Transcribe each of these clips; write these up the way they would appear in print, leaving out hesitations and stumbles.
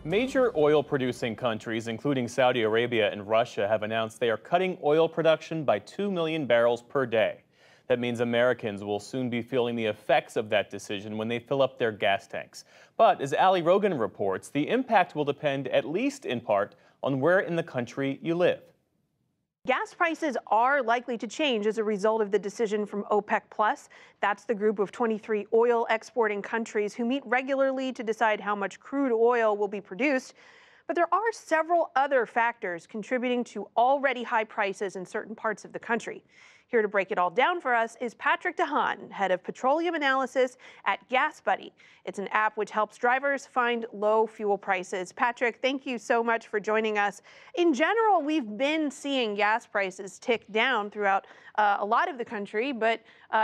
Major oil-producing countries, including Saudi Arabia and Russia, have announced they are cutting oil production by 2 million barrels per day. That means Americans will soon be feeling the effects of that decision when they fill up their gas tanks. But as Ali Rogan reports, the impact will depend, at least in part, on where in the country you live. Gas prices are likely to change as a result of the decision from OPEC Plus. That's the group of 23 oil exporting countries who meet regularly to decide how much crude oil will be produced. But there are several other factors contributing to already high prices in certain parts of the country. Here to break it all down for us is Patrick DeHaan, head of petroleum analysis at GasBuddy. It's an app which helps drivers find low fuel prices. Patrick, thank you so much for joining us. In general, we've been seeing gas prices tick down throughout a lot of the country, but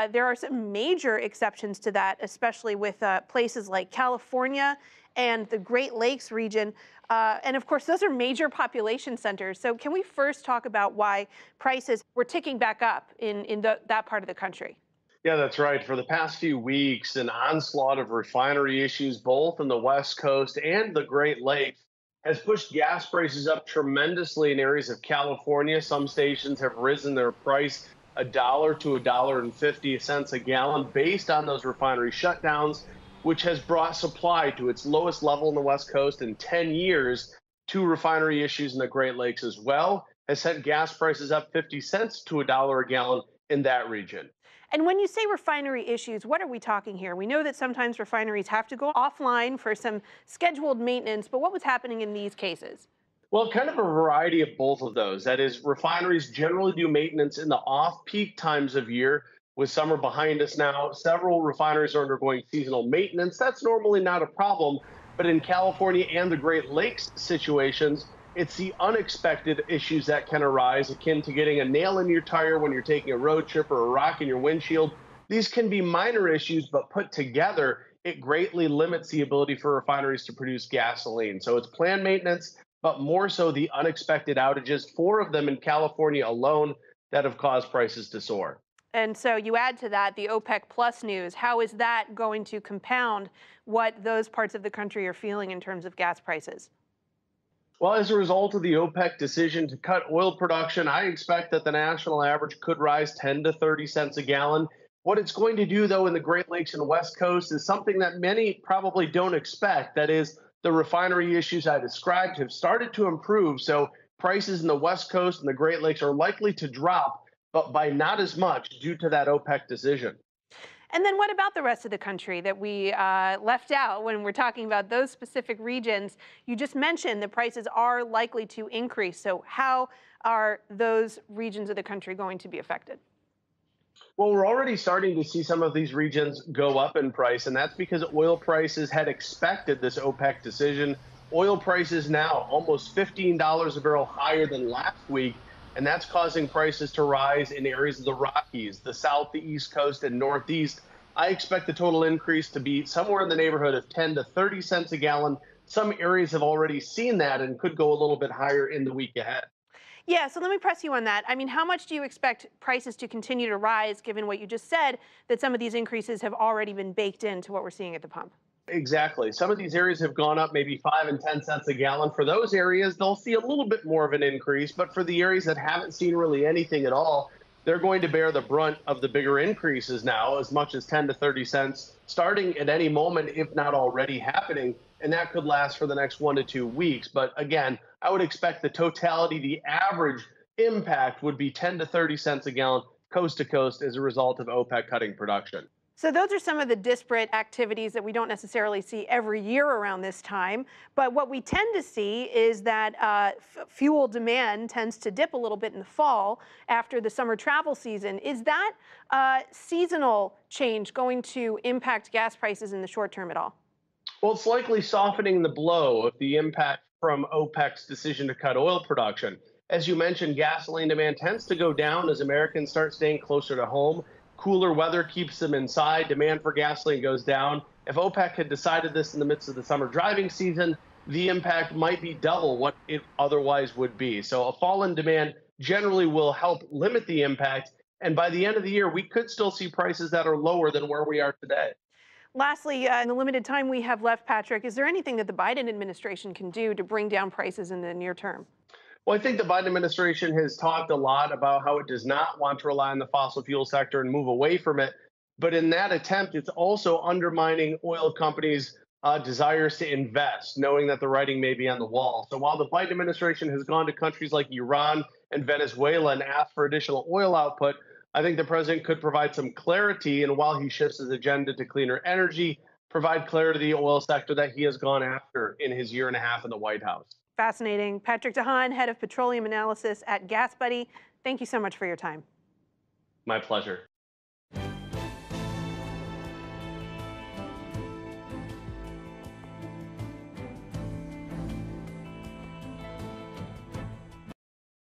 there are some major exceptions to that, especially with places like California and the Great Lakes region. And of course, those are major population centers. So can we first talk about why prices were ticking back up in that part of the country? Yeah, that's right. For the past few weeks, an onslaught of refinery issues, both in the West Coast and the Great Lakes, has pushed gas prices up tremendously in areas of California. Some stations have risen their price $1 to $1.50 a gallon based on those refinery shutdowns, which has brought supply to its lowest level in the West Coast in 10 years. Two refinery issues in the Great Lakes as well has sent gas prices up 50 cents to $1 a gallon in that region. And when you say refinery issues, what are we talking here? We know that sometimes refineries have to go offline for some scheduled maintenance, but what was happening in these cases? Well, kind of a variety of both of those. That is, refineries generally do maintenance in the off-peak times of year. With summer behind us now, several refineries are undergoing seasonal maintenance. That's normally not a problem, but in California and the Great Lakes situations, it's the unexpected issues that can arise, akin to getting a nail in your tire when you're taking a road trip or a rock in your windshield. These can be minor issues, but put together, it greatly limits the ability for refineries to produce gasoline. So it's planned maintenance, but more so the unexpected outages, 4 of them in California alone, that have caused prices to soar. And so you add to that the OPEC Plus news. How is that going to compound what those parts of the country are feeling in terms of gas prices? Well, as a result of the OPEC decision to cut oil production, I expect that the national average could rise 10 to 30 cents a gallon. What it's going to do, though, in the Great Lakes and West Coast is something that many probably don't expect. That is, the refinery issues I described have started to improve. So prices in the West Coast and the Great Lakes are likely to drop, but by not as much due to that OPEC decision. And then what about the rest of the country that we left out when we're talking about those specific regions? You just mentioned the prices are likely to increase. So how are those regions of the country going to be affected? Well, we're already starting to see some of these regions go up in price, and that's because oil prices had expected this OPEC decision. Oil prices now almost $15 a barrel higher than last week, and that's causing prices to rise in areas of the Rockies, the South, the East Coast, and Northeast. I expect the total increase to be somewhere in the neighborhood of 10 to 30 cents a gallon. Some areas have already seen that and could go a little bit higher in the week ahead. Yeah, so let me press you on that. I mean, how much do you expect prices to continue to rise, given what you just said, that some of these increases have already been baked into what we're seeing at the pump? Exactly. Some of these areas have gone up maybe 5 and 10 cents a gallon. For those areas, they'll see a little bit more of an increase. But for the areas that haven't seen really anything at all, they're going to bear the brunt of the bigger increases now, as much as 10 to 30 cents, starting at any moment, if not already happening. And that could last for the next 1 to 2 weeks. But again, I would expect the totality, the average impact would be 10 to 30 cents a gallon coast to coast as a result of OPEC cutting production. So those are some of the disparate activities that we don't necessarily see every year around this time. But what we tend to see is that fuel demand tends to dip a little bit in the fall after the summer travel season. Is that seasonal change going to impact gas prices in the short term at all? Well, it's likely softening the blow of the impact from OPEC's decision to cut oil production. As you mentioned, gasoline demand tends to go down as Americans start staying closer to home. Cooler weather keeps them inside. Demand for gasoline goes down. If OPEC had decided this in the midst of the summer driving season, the impact might be double what it otherwise would be. So a fall in demand generally will help limit the impact. And by the end of the year, we could still see prices that are lower than where we are today. Lastly, in the limited time we have left, Patrick, is there anything that the Biden administration can do to bring down prices in the near term? Well, I think the Biden administration has talked a lot about how it does not want to rely on the fossil fuel sector and move away from it. But in that attempt, it's also undermining oil companies' desires to invest, knowing that the writing may be on the wall. So while the Biden administration has gone to countries like Iran and Venezuela and asked for additional oil output, I think the president could provide some clarity. And while he shifts his agenda to cleaner energy, provide clarity to the oil sector that he has gone after in his year and a half in the White House. Fascinating. Patrick De Haan, head of petroleum analysis at GasBuddy. Thank you so much for your time. My pleasure.